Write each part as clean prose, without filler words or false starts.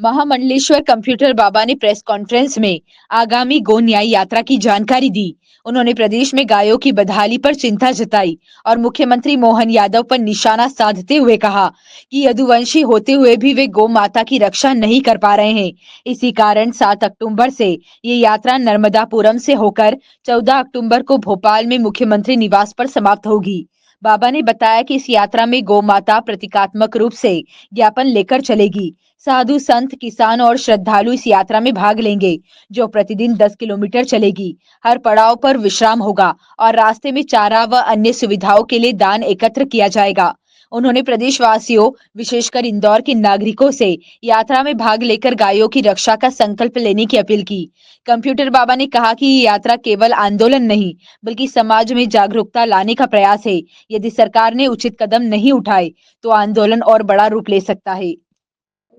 महामंडलेश्वर computer बाबा ने press conference में आगामी गौ न्याय यात्रा की जानकारी दी। उन्होंने प्रदेश में गायों की बदहाली पर चिंता जताई और मुख्यमंत्री मोहन यादव पर निशाना साधते हुए कहा कि यदुवंशी होते हुए भी वे गौ माता की रक्षा नहीं कर पा रहे हैं। इसी कारण 7 अक्टूबर से ये यात्रा नर्मदापुरम से होकर 14 अक्टूबर को भोपाल में मुख्यमंत्री निवास पर समाप्त होगी। बाबा ने बताया कि इस यात्रा में गौ माता प्रतीकात्मक रूप से ज्ञापन लेकर चलेगी। साधु संत किसान और श्रद्धालु इस यात्रा में भाग लेंगे, जो प्रतिदिन 10 किलोमीटर चलेगी। हर पड़ाव पर विश्राम होगा और रास्ते में चारा व अन्य सुविधाओं के लिए दान एकत्र किया जाएगा। उन्होंने प्रदेशवासियों, विशेषकर इंदौर के नागरिकों से यात्रा में भाग लेकर गायों की रक्षा का संकल्प लेने की अपील की। कंप्यूटर बाबा ने कहा कि ये यात्रा केवल आंदोलन नहीं, बल्कि समाज में जागरूकता लाने का प्रयास है। यदि सरकार ने उचित कदम नहीं उठाए, तो आंदोलन और बड़ा रूप ले सकता है।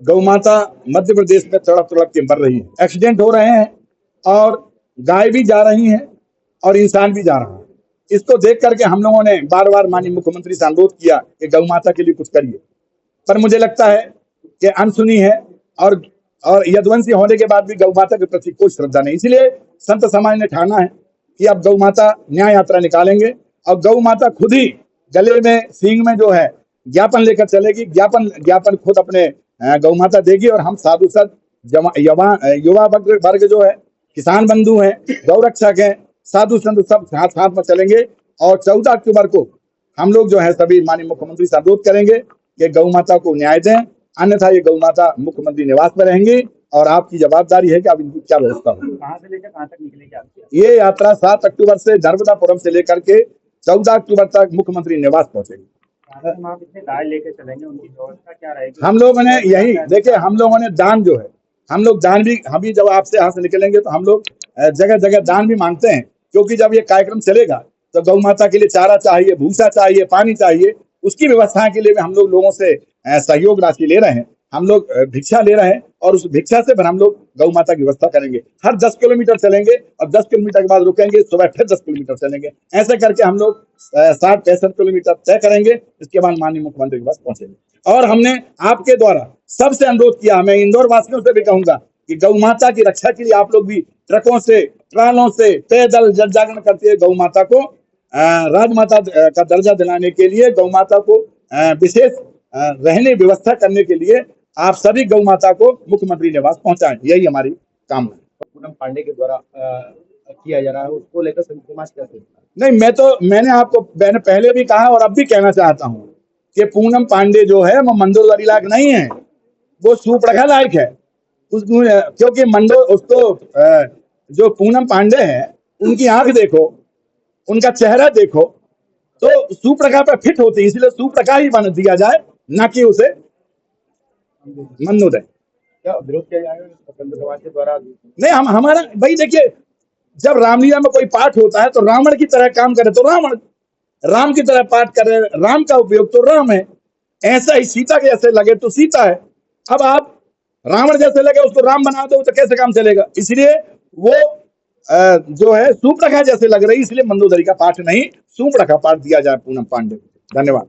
गौ माता मध्य प्रदेश में तड़प तड़प के मर रही है, एक्सीडेंट हो रहे हैं और गाय भी जा रही हैं और इंसान भी जा रहा है। इसको देख करके हम लोगों ने बार बार माननीय मुख्यमंत्री से अनुरोध किया कि गौ माता के लिए कुछ करिए, पर मुझे लगता है कि अनसुनी है और यदुवंशी होने के बाद भी गौ माता के प्रति कोई श्रद्धा नहीं। इसलिए संत समाज ने ठाना है कि अब गौ माता न्याय यात्रा निकालेंगे और गौ माता खुद ही गले में सींग में जो है ज्ञापन लेकर चलेगी। ज्ञापन खुद अपने गौ माता देगी और हम साधु संत युवा वर्ग जो है, किसान बंधु हैं, गौ रक्षक हैं, साधु संत सब साथ साथ में चलेंगे और 14 अक्टूबर को हम लोग जो है सभी माननीय मुख्यमंत्री से अनुरोध करेंगे कि गौ माता को न्याय दें, अन्यथा ये गौ माता मुख्यमंत्री निवास में रहेंगी और आपकी जवाबदारी है कि आप इनकी क्या व्यवस्था हो। कहां से लेकर कहां तक निकलेगी? ये यात्रा 7 अक्टूबर से नर्मदापुरम से लेकर के 14 अक्टूबर तक मुख्यमंत्री निवास पहुंचेगी। आप इतने गाय लेकर चलेंगे, उनकी व्यवस्था क्या रहेगी? हम लोगों ने यही देखिए, हम लोगों ने दान जो है, हम लोग दान भी, हम भी जब आपसे यहाँ से निकलेंगे तो हम लोग जगह जगह दान भी मांगते हैं, क्योंकि जब ये कार्यक्रम चलेगा तो गौ माता के लिए चारा चाहिए, भूसा चाहिए, पानी चाहिए। उसकी व्यवस्था के लिए भी हम लोग लोगों से सहयोग राशि ले रहे हैं। हम लोग भिक्षा ले रहे हैं और उस भिक्षा से फिर हम लोग गौ माता की व्यवस्था करेंगे। हर 10 किलोमीटर चलेंगे और 10 किलोमीटर के बाद रुकेंगे, सुबह फिर 10 किलोमीटर चलेंगे। ऐसे करके हम लोग 60-65 किलोमीटर तय करेंगे। इसके बाद माननीय मुख्यमंत्री के पास पहुंचेंगे। और हमने आपके द्वारा सबसे अनुरोध किया, मैं इंदौर वासियों से भी कहूंगा कि गौ माता की रक्षा के लिए आप लोग भी ट्रकों से, ट्रालों से, पैदल जल जागरण करते हुए गौ माता को राजमाता का दर्जा दिलाने के लिए, गौ माता को विशेष रहने व्यवस्था करने के लिए आप सभी गौ माता को मुख्यमंत्री निवास पहुंचाएं। यही हमारी कामना है। पूनम पांडे के द्वारा किया जा रहा है, उसको लेकर समाज क्या सोचता है? नहीं, मैंने आपको पहले भी कहा और अब भी कहना चाहता हूं कि पूनम पांडे जो है वो मंदोदरी लायक नहीं है, वो सूपड़खा लायक है। क्योंकि उसको जो पूनम पांडे है, उनकी आंख देखो, उनका चेहरा देखो, तो सूपड़खा पे फिट होती है। इसलिए सूपड़खा ही बना दिया जाए, ना कि उसे मन्नोदय। क्या विरोध किया जाएगा समाज के द्वारा? नहीं, हमारा भाई देखिए, जब रामलीला में कोई पाठ होता है तो रावण की तरह काम करे तो रावण, राम की तरह पाठ करे, राम का उपयोग तो राम है। ऐसा ही सीता के जैसे लगे तो सीता है। अब आप रावण जैसे लगे उसको राम बना दो तो कैसे काम चलेगा? इसलिए वो जो है सूपड़खा जैसे लग रही, इसलिए मंदोदरी का पाठ नहीं, सूपड़खा पाठ दिया जाए पूनम पांडे। धन्यवाद।